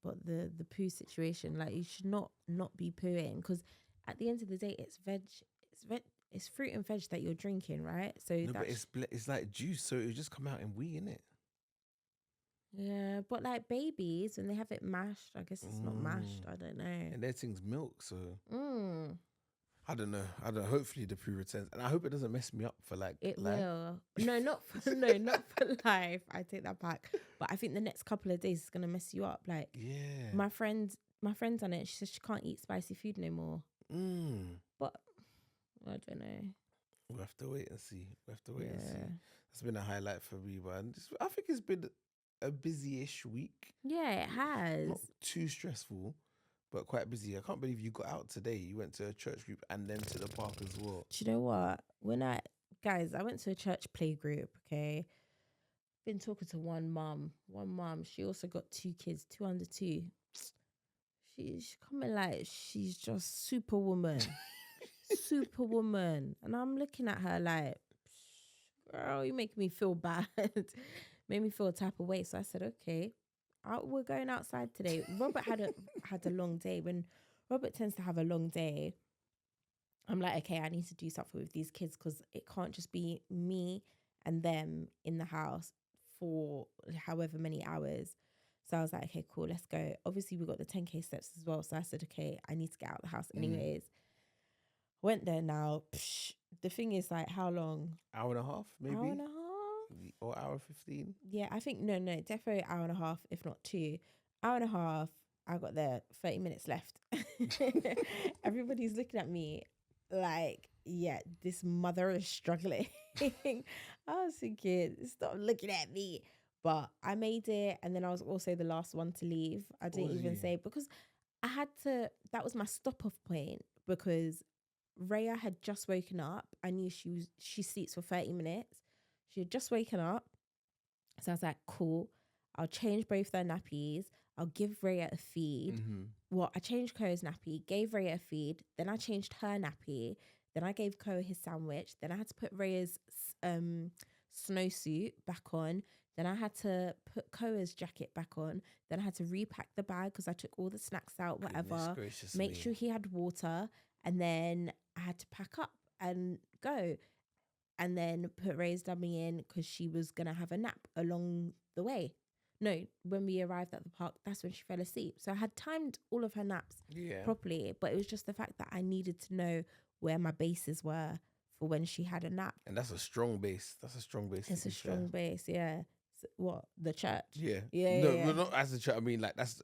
But the poo situation, like you should not be pooing. Because at the end of the day, it's fruit and veg that you're drinking, right? So no, but it's like juice, so it'll just come out in wee, innit? Yeah, but like babies, when they have it mashed, I guess it's not mashed. I don't know. And their thing's milk, so. I don't know. Hopefully the poo returns, and I hope it doesn't mess me up for like It life. will. No, not for no, not for life. I take that back. But I think the next couple of days is gonna mess you up. Like Yeah. my friend's on it. She says she can't eat spicy food no more. But I don't know. We'll have to wait and see. Yeah. It's been a highlight for me, man. I think it's been a busy-ish week. Yeah, it has. Not too stressful, but quite busy. I can't believe you got out today. You went to a church group and then to the park as well. Do you know what? I went to a church play group, okay? Been talking to one mum. She also got 2 kids, 2 under 2. She's coming like she's just superwoman. Superwoman. And I'm looking at her like, girl, you make me feel bad. Made me feel a type of way. So I said, okay, we're going outside today. Robert had a long day. When Robert tends to have a long day, I'm like, okay, I need to do something with these kids because it can't just be me and them in the house for however many hours. So I was like, okay, cool, let's go. Obviously, we got the 10K steps as well. So I said, okay, I need to get out of the house anyways. Went there now. The thing is, like, how long? Hour and a half, maybe? Hour and a half? Or hour 15? Yeah, I think, no, definitely hour and a half, if not 2. Hour and a half, I got there, 30 minutes left. Everybody's looking at me like, yeah, this mother is struggling. I was thinking, stop looking at me. But I made it, and then I was also the last one to leave. I didn't even say, because I had to, that was my stop-off point, because Rhea had just woken up. I knew she sleeps for 30 minutes. She had just woken up. So I was like, cool, I'll change both their nappies. I'll give Rhea a feed. Well, I changed Ko's nappy, gave Rhea a feed. Then I changed her nappy. Then I gave Ko his sandwich. Then I had to put Rhea's snowsuit back on. Then I had to put Koa's jacket back on. Then I had to repack the bag because I took all the snacks out, whatever. Make sure he had water. And then I had to pack up and go. And then put Rhea's dummy in because she was going to have a nap along the way. No, when we arrived at the park, that's when she fell asleep. So I had timed all of her naps properly, but it was just the fact that I needed to know where my bases were for when she had a nap. And that's a strong base. It's a strong base, yeah. So, what? The church? Yeah. Yeah. No, not as a church. I mean, like, that's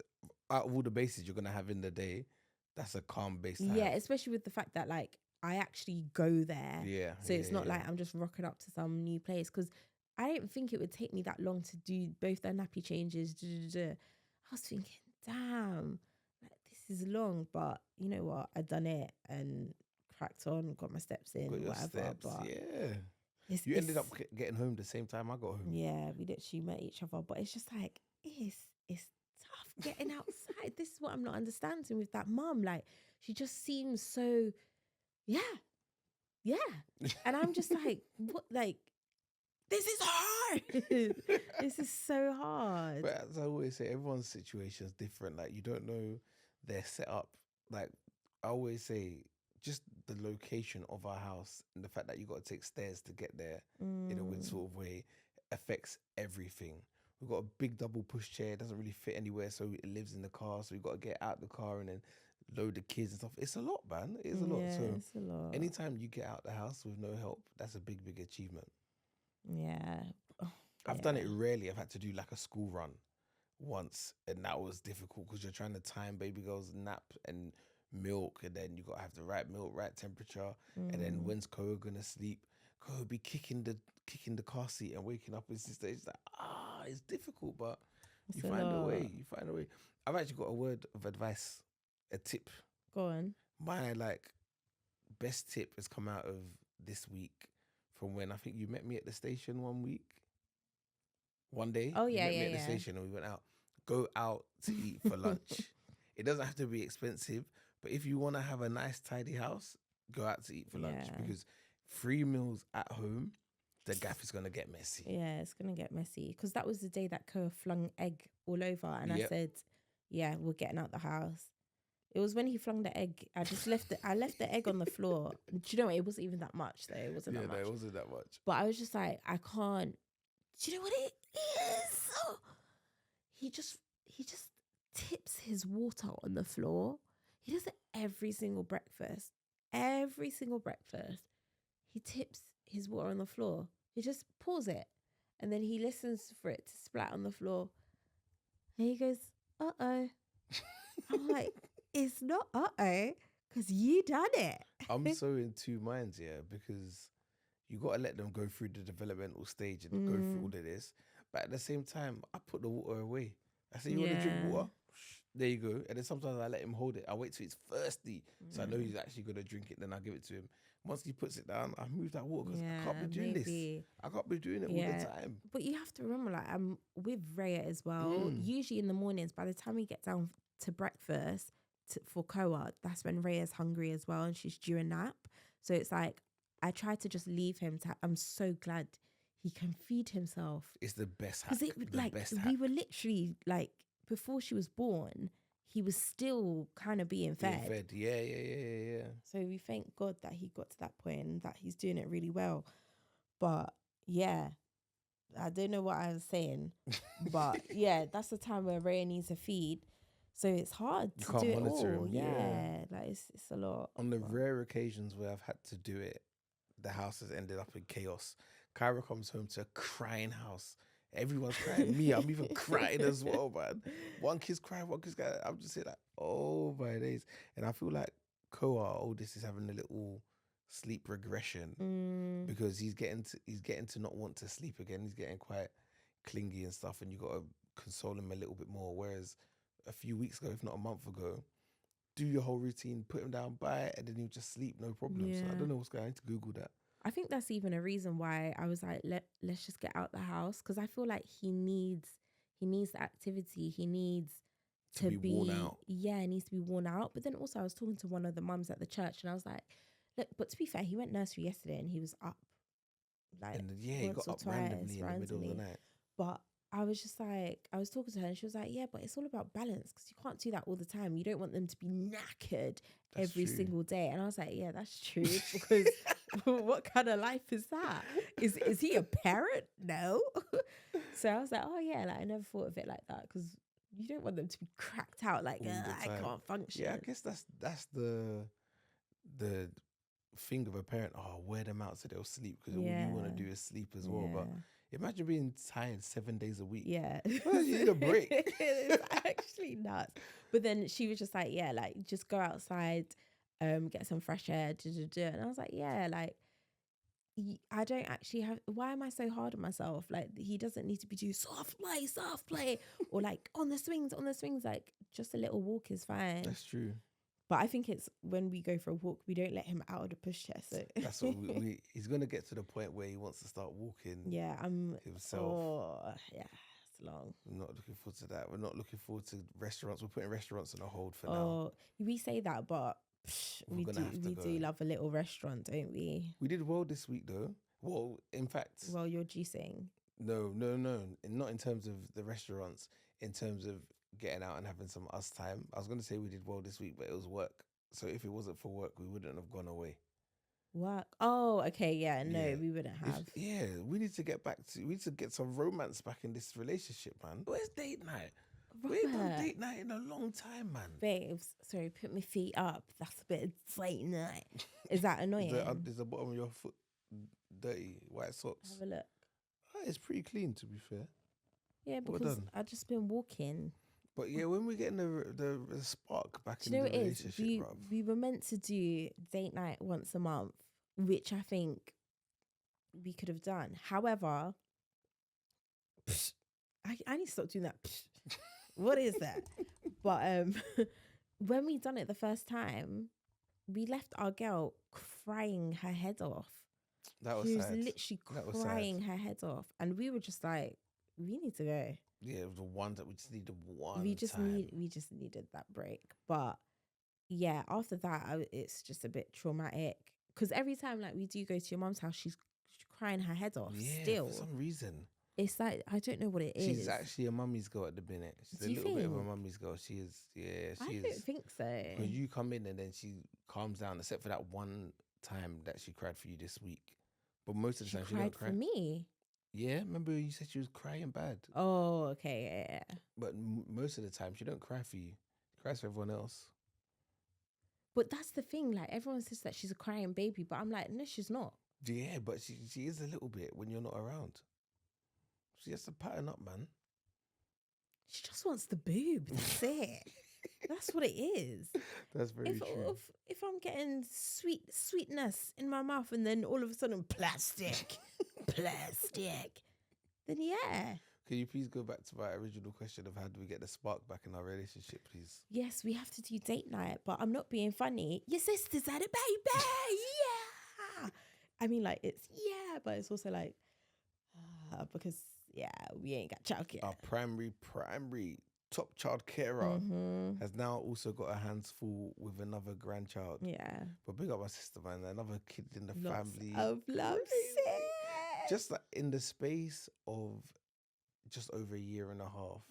out of all the bases you're going to have in the day, that's a calm base to have. Especially with the fact that, like, I actually go there. Yeah. So it's not like I'm just rocking up to some new place, because I didn't think it would take me that long to do both their nappy changes. I was thinking, damn, like, this is long, but you know what? I done it and cracked on, got my steps in, Got your whatever. steps, but yeah. You ended up getting home the same time I got home. Yeah, we literally met each other, but it's just like, it's tough getting outside. This is what I'm not understanding with that mum. Like, she just seems so, yeah. And I'm just like, what, like, this is hard. This is so hard. But as I always say, everyone's situation is different. Like, you don't know their setup. Like, I always say, just the location of our house and the fact that you got to take stairs to get there in a weird sort of way affects everything. We've got a big double push chair. It doesn't really fit anywhere, so it lives in the car. So we've got to get out the car and then load the kids and stuff. It's a lot, man. It is a lot. So it's a lot. anytime you get out the house with no help, that's a big achievement. Yeah. I've done it rarely. I've had to do like a school run once, and that was difficult because you're trying to time baby girl's nap and milk, and then you got to have the right milk, right temperature, and then when's Ko gonna sleep? Ko be kicking the car seat and waking up. It's just, it's like, it's difficult, but you find a way. I've actually got a word of advice, a tip. Go on. My best tip has come out of this week from when I think you met me at the station one day. Oh, you yeah, met me yeah, at the yeah. station and we went out. Go out to eat for lunch. It doesn't have to be expensive, but if you want to have a nice, tidy house, go out to eat for lunch, because 3 meals at home, the gaff is going to get messy. Yeah, it's going to get messy. Because that was the day that Ko flung egg all over. And I said, yeah, we're getting out the house. It was when he flung the egg. I just left the egg on the floor. Do you know what? It wasn't even that much though. It wasn't that much. No, it wasn't that much. But I was just like, I can't. Do you know what it is? Oh, he just tips his water on the floor. He does it every single breakfast. every single breakfast, he tips his water on the floor. He just pours it, and then he listens for it to splat on the floor. And he goes, "Uh-oh." I'm like, "It's not uh-oh, because you done it." I'm so in two minds, yeah, because you got to let them go through the developmental stage and go through all of this. But at the same time, I put the water away. I say, you want to drink Yeah. water? There you go. And then sometimes I let him hold it. I wait till he's thirsty. So I know he's actually going to drink it. Then I give it to him. Once he puts it down, I move that water because I can't be doing this. I can't be doing it all the time. But you have to remember, like, I'm with Rhea as well. Usually in the mornings, by the time we get down to breakfast for Koa, that's when Rhea's hungry as well and she's due a nap. So it's like, I try to just leave him to. I'm so glad he can feed himself. It's the best hack. Because we were literally like, before she was born, he was still kind of being fed. Yeah. So we thank God that he got to that point and that he's doing it really well. But yeah, I don't know what I was saying. But yeah, that's the time where Rhea needs a feed. So it's hard to do it all. Yeah, like it's a lot. On the rare occasions where I've had to do it, the house has ended up in chaos. Kyra comes home to a crying house. Everyone's crying. Me, I'm even crying as well, man. One kid's crying, one kid's crying. I'm just saying like, oh my days. And I feel like Koa, our oldest, is having a little sleep regression because he's getting to not want to sleep again. He's getting quite clingy and stuff, and you got to console him a little bit more. Whereas a few weeks ago, if not a month ago, do your whole routine, put him down, bye, and then he'll just sleep, no problem. So I don't know what's going on. I need to Google that. I think that's even a reason why I was like, let's just get out the house, because I feel like he needs the activity. He needs to be worn out. Yeah, he needs to be worn out. But then also I was talking to one of the mums at the church and I was like, look, but to be fair, he went nursery yesterday and he was up like he got up randomly in the middle of the night. But I was just like, I was talking to her and she was like, yeah, but it's all about balance because you can't do that all the time. You don't want them to be knackered every single day. And I was like, yeah, that's true, because what kind of life is that? Is he a parent? No. So I was like, oh yeah, like I never thought of it like that, because you don't want them to be cracked out like I can't function. Yeah, I guess that's the thing of a parent. Oh, wear them out so they'll sleep, because all you want to do is sleep as well. But imagine being tired 7 days a week. Yeah. You need a break. It's actually nuts. But then she was just like, yeah, like just go outside, get some fresh air, and I was like, yeah, like I don't actually have, why am I so hard on myself? Like he doesn't need to be doing soft play, or like on the swings, like just a little walk is fine. That's true. But I think it's when we go for a walk, we don't let him out of the pushchair. So that's what he's gonna get to the point where he wants to start walking. Yeah, himself. Oh, yeah, it's long. I'm not looking forward to that. We're not looking forward to restaurants. We're putting restaurants on a hold for now. We say that, but we do love a little restaurant, don't we? We did well this week, though. Well, in fact, well, you're juicing. No, not in terms of the restaurants. In terms of getting out and having some us time. I was going to say we did well this week, but it was work. So if it wasn't for work, we wouldn't have gone away. Work? Oh, okay, yeah. No, we wouldn't have. We need to we need to get some romance back in this relationship, man. Where's date night? Robert. We ain't done date night in a long time, man. Babes, sorry, put my feet up. That's a bit of date night. Is that annoying? Is the bottom of your foot dirty? White socks? Have a look. Oh, it's pretty clean, to be fair. Yeah, because I've just been walking. But yeah, when we're getting the spark back in the relationship, we were meant to do date night once a month, which I think we could have done. However, I need to stop doing that. What is that? But when we done it the first time, we left our girl crying her head off. That was she sad. was literally crying her head off, and we were just like, we need to go. Yeah, it was the one that we just needed one. We just needed that break. But yeah, after that, it's just a bit traumatic, because every time like we do go to your mum's house, she's crying her head off. Yeah, still for some reason. It's like, I don't know what it is. She's actually a mummy's girl at the minute. She's a little bit of a mummy's girl. She is, yeah. I don't think so. Because you come in and then she calms down, except for that one time that she cried for you this week. But most of the time she don't cry. For me? Yeah, remember you said she was crying bad. Oh, okay, yeah. But most of the time she don't cry for you. She cries for everyone else. But that's the thing. Like, everyone says that she's a crying baby, but I'm like, no, she's not. Yeah, but she is a little bit when you're not around. She has to pattern up, man. She just wants the boob. That's it. That's what it is. That's very true. If I'm getting sweetness in my mouth and then all of a sudden plastic, then yeah. Can you please go back to my original question of how do we get the spark back in our relationship, please? Yes, we have to do date night, but I'm not being funny. Your sister's had a baby. Yeah. I mean, like, it's yeah, but it's also like, because, yeah, we ain't got childcare. Our primary top child Kyra has now also got her hands full with another grandchild. Yeah. But big up my sister, man. Another kid in the family. Of love. Just like in the space of just over a year and a half,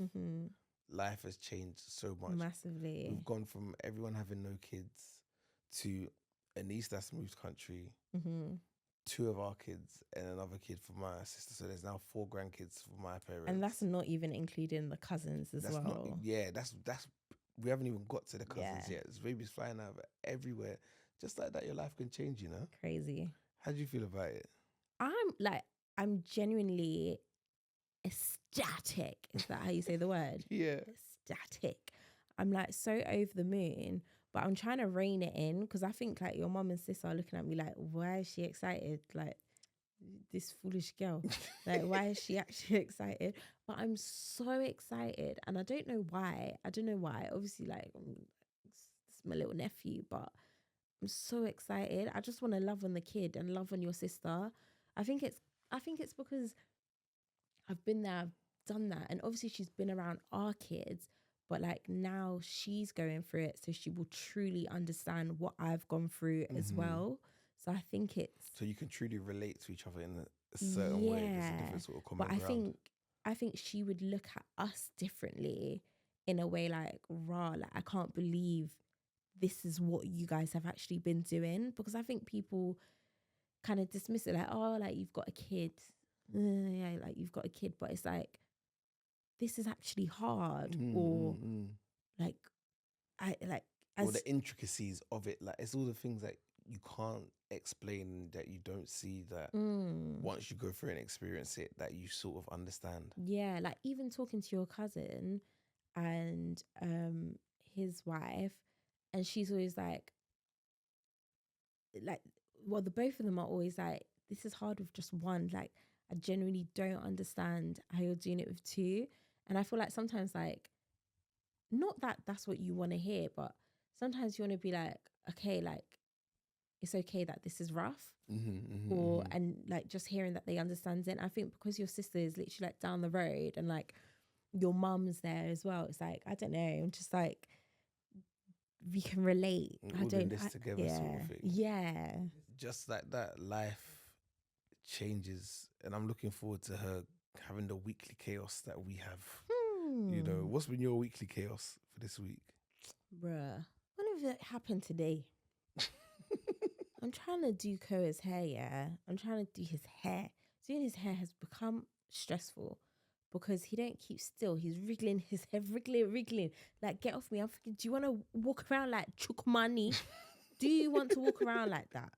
life has changed so much. Massively. We've gone from everyone having no kids to a niece that's moved country, 2 of our kids and another kid for my sister. So there's now 4 grandkids for my parents. And that's not even including the cousins as well. That's we haven't even got to the cousins yet. There's babies flying out everywhere. Just like that, your life can change, you know? Crazy. How do you feel about it? I'm genuinely ecstatic. Is that how you say the word? Yeah. Ecstatic. I'm like so over the moon, but I'm trying to rein it in because I think like your mum and sis are looking at me like, why is she excited? Like, this foolish girl. Like, why is she actually excited? But I'm so excited and I don't know why. Obviously, like, it's my little nephew, but I'm so excited. I just want to love on the kid and love on your sister. I think it's because I've been there, I've done that. And obviously she's been around our kids, but like now she's going through it. So she will truly understand what I've gone through as well. So I think it's... So you can truly relate to each other in a certain way. There's a different sort of common ground. I think she would look at us differently in a way like, like, I can't believe this is what you guys have actually been doing. Because I think people kind of dismiss it like, oh, like, you've got a kid. Yeah, like, you've got a kid. But it's like, this is actually hard. Or like, or the intricacies of it. Like, it's all the things that you can't explain, that you don't see, that once you go through and experience it, that you sort of understand. Yeah, like even talking to your cousin and his wife, and she's always like, well, the both of them are always like, this is hard with just one. Like, I genuinely don't understand how you're doing it with 2. And I feel like sometimes, like, not that that's what you want to hear, but sometimes you want to be like, okay, like, it's okay that this is rough. And like just hearing that they understand it. And I think because your sister is literally like down the road and like your mum's there as well, it's like, I don't know, I'm just like, we can relate. Together sort of thing. Yeah. Just like that, life changes, and I'm looking forward to her having the weekly chaos that we have. You know, what's been your weekly chaos for this week? Bruh, what if it happened today? I'm trying to do Koa's hair, yeah. I'm trying to do his hair. Doing his hair has become stressful because he don't keep still. He's wriggling his hair, wriggling. Like, get off me. I'm thinking, do you want to walk around like Chukwumani? Do you want to walk around like that?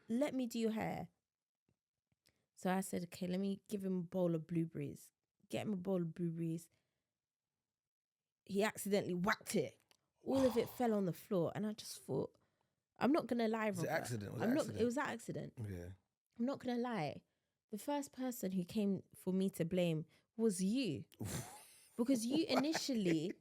Let me do your hair. So I said, okay, let me give him a bowl of blueberries. Get him a bowl of blueberries. He accidentally whacked it. All of it fell on the floor. And I just thought, I'm not going to lie, Robert. Was it accident? It was an accident. Yeah. I'm not going to lie. The first person who came for me to blame was you. Because you initially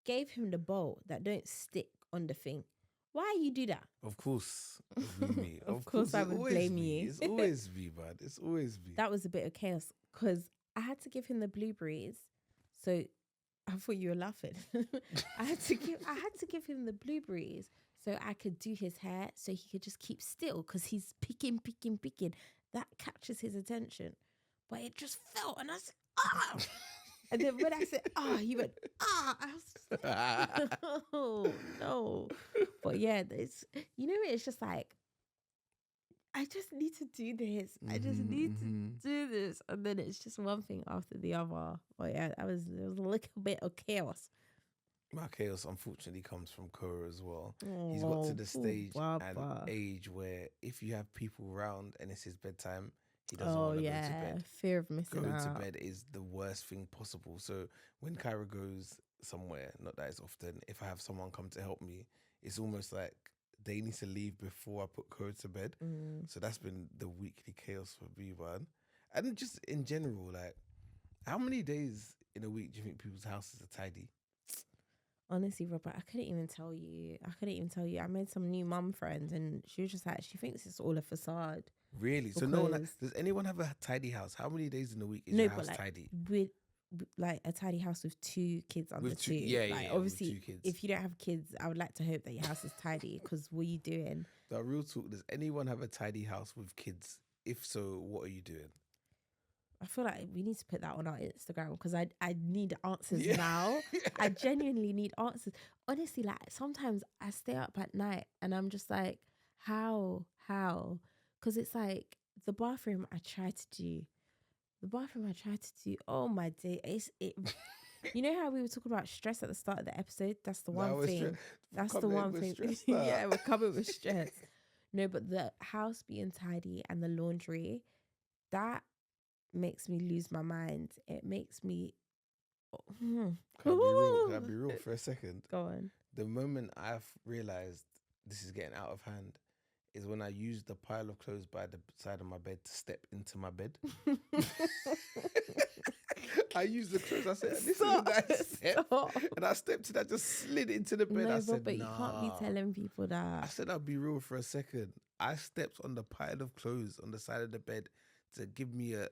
gave him the bowl that don't stick on the thing. Why you do that? Of course. It'd be me. Of course I would blame you. It's always me, man. It's always me. That was a bit of chaos because I had to give him the blueberries. So I thought you were laughing. I had to give him the blueberries so I could do his hair so he could just keep still because he's picking. That captures his attention. But it just fell and I said, ah! And then when I said, ah, he went, ah! I was just like, oh, no. But yeah, it's just like, I just need to do this. I just need to do this. And then it's just one thing after the other. But yeah, there was a little bit of chaos. My chaos unfortunately comes from Cora as well. He's got to Oh, the poor stage and Baba. age where if you have people around and it's his bedtime, he doesn't Oh want to go to yeah, bed. fear of missing Going to out. bed is the worst thing possible. So when Kyra goes somewhere, not that it's often, if I have someone come to help me, it's almost like they need to leave before I put Kyra to bed. Mm. So that's been the weekly chaos for me, man. And just in general, like, how many days in a week do you think people's houses are tidy? Honestly, Robert, I couldn't even tell you. I made some new mum friends, and she was just like, she thinks it's all a facade. Really? So no one, Because does anyone have a tidy house? How many days in a week is no, your but house like tidy? with like a tidy house with 2 kids under With two, 2. yeah, Like with obviously, 2 kids. if you don't have kids, I would like to hope that your house is tidy. Because what are you doing? The real talk, does anyone have a tidy house with kids? If so, what are you doing? I feel like we need to put that on our Instagram because I need answers Yeah. now. I genuinely need answers. Honestly, like sometimes I stay up at night and I'm just like, how? Because it's like the bathroom I try to do. Oh my day, it. You know how we were talking about stress at the start of the episode? That's the Now one we're thing. That's the coming one with thing. stress now. Yeah, we're coming with stress. No, but the house being tidy and the laundry, that makes me lose my mind. It makes me. Can I be real? Can I be real for a second? Go on. The moment I've realized this is getting out of hand is when I use the pile of clothes by the side of my bed to step into my bed. I used the clothes. I said, "This is a nice step," and I stepped and I just slid into the bed. No, I said, Robert, you can't be "Nah." telling people I that. said, "I'll be real for a second." I stepped on the pile of clothes on the side of the bed to give me a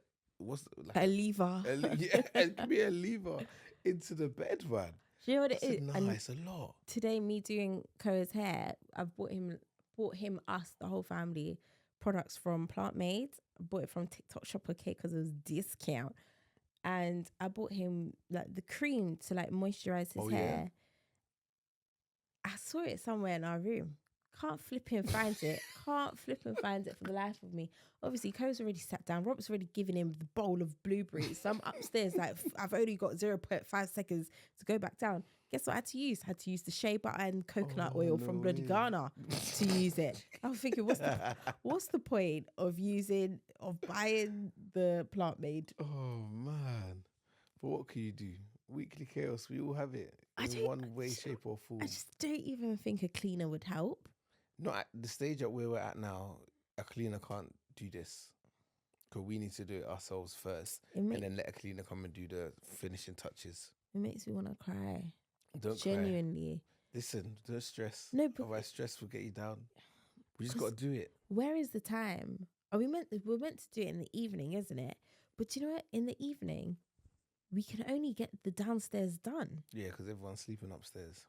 A lever. yeah, give me a lever into the bed, man. Do you know what I it said, is? "Nah, And it's a lot." today, me doing Koa's hair, I've bought him, us, the whole family, products from Plant Made. I bought it from TikTok Shop, okay, because it was discount. And I bought him like the cream to like moisturize his Oh, yeah? hair. I saw it somewhere in our room. Can't flip and find it. Can't flip and find it for the life of me. Obviously, Co's already sat down. Robert's already given him the bowl of blueberries. So I'm upstairs, like, I've only got 0.5 seconds to go back down. Guess what I had to use? I had to use the shea butter and coconut oil no from bloody way. Ghana to use it. I was thinking, what's the point of buying the Plant Made? Oh man. But what can you do? Weekly chaos, we all have it I in don't- one way, shape, or form. I just don't even think a cleaner would help. Not at the stage that we're at now, a cleaner can't do this. Because we need to do it ourselves first It and then let a cleaner come and do the finishing touches. makes me want to cry. Don't cry. Genuinely. Listen, don't stress. No, but Otherwise, stress will get you down. We just got to do it. where is the time? We're meant to do it in the evening, isn't it? But you know what? In the evening, we can only get the downstairs done. Yeah, because everyone's sleeping upstairs.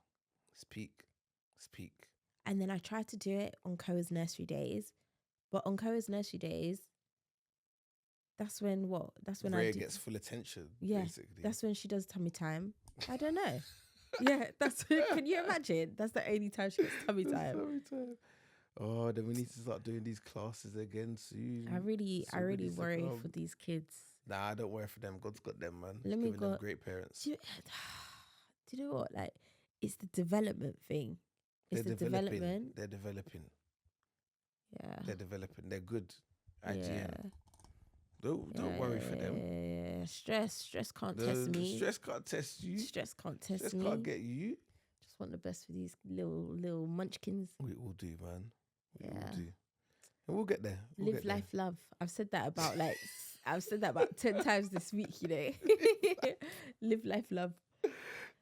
It's peak. And then I tried to do it on Koa's nursery days. But on Koa's nursery days, that's when what? That's when Rhea gets full attention, yeah, basically. that's when she does tummy time. I don't know. Yeah, can you imagine? That's the only time she gets tummy time. Tummy time. Oh, then we need to start doing these classes again soon. I really Somebody's to worry come. for these kids. Nah, I don't worry for them. God's got them, man. Let He's me giving them go- great parents. Do you know what? Like, it's the development thing. It's They're the developing. development. They're developing. Yeah. They're developing. They're good. IGN. Yeah. Don't worry for them. Yeah. Stress can't The test me. stress can't test you. Stress can't test Stress me. can't get you. Just want the best for these little munchkins. We all do, man. We all Yeah. do. And we'll get there. Live life, love. I've said that about 10 times this week, you know. Live life, love.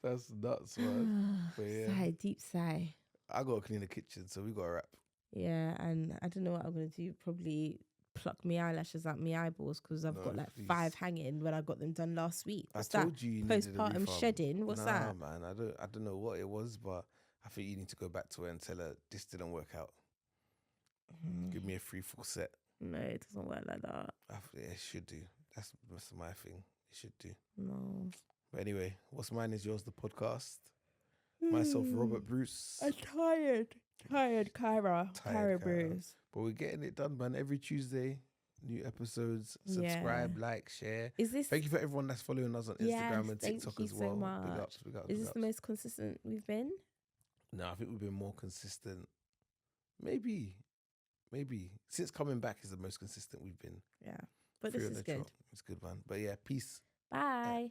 That's nuts, man. But yeah. Sigh, deep sigh. I gotta clean the kitchen, so we gotta wrap. Yeah, and I don't know what I'm gonna do. Probably pluck my eyelashes out my eyeballs because I've got like please. 5 hanging when I got them done last week. What's I told you needed a Postpartum refund. shedding. What's that? man. I don't know what it was, but I think you need to go back to her and tell her this didn't work out. Give me a free full set. No, it doesn't work like that. It should do. That's my thing. It should do. No. But anyway, what's mine is yours, the podcast. Myself, Robert Bruce. I'm tired. Kyra. Tired, Kyra. Bruce. But we're getting it done, man. Every Tuesday, new episodes. Yeah. Subscribe, like, share. Is this? Thank you for everyone that's following us on Yes, Instagram and thank TikTok you as so well. much. Big ups, big ups, Is big this ups. the most consistent we've been? No, I think we've been more consistent. Maybe since coming back is the most consistent we've been. Yeah, but Free this on is the good. trot. It's a good one. But yeah, peace. Bye.